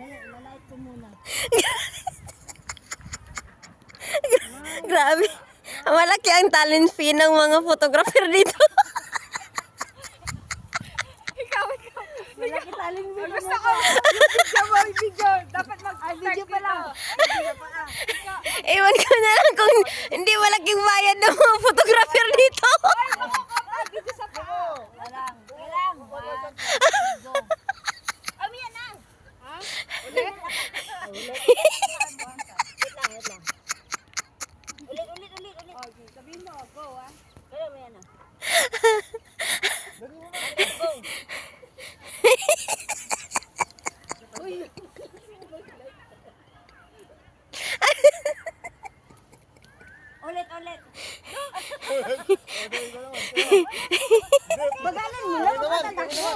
Lalait ko muna. Grabe. Malaki ang talent fee ng mga photographer dito. Malaki taling mo. Gusto ko. Video mo, video. Dapat Video pa lang. Ewan ko na lang kung hindi malaking bayad ng mga photographer dito. Video sa paa. Walang. Walang. Go. Amiya na. Ha? Ulit? Wait lang. Ulit. Okay, sabihin mo, go ah. Kaya mo yan ah. Ulit. Bagalan mo lang. Huwag ka tatakbo.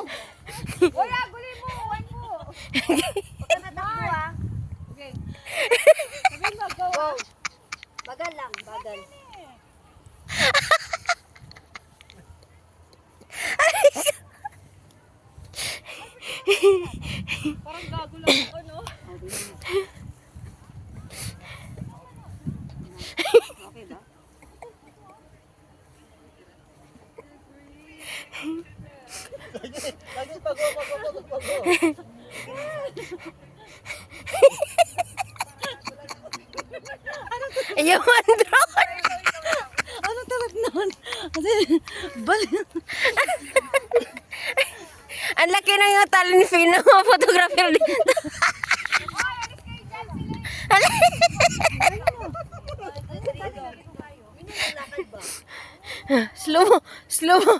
Uy, agulin mo. Uwan mo. Huwag ka tatakbo ah. Okay. Sabihin mo, go ah. Bagal lang. Bagal. Parang gago lang ako, no? Okay ba? Lagi pago. Yung drone. Ano talaga naman? Balik. Ang laki na yung talent fee ng mga photographer dito. Slow mo.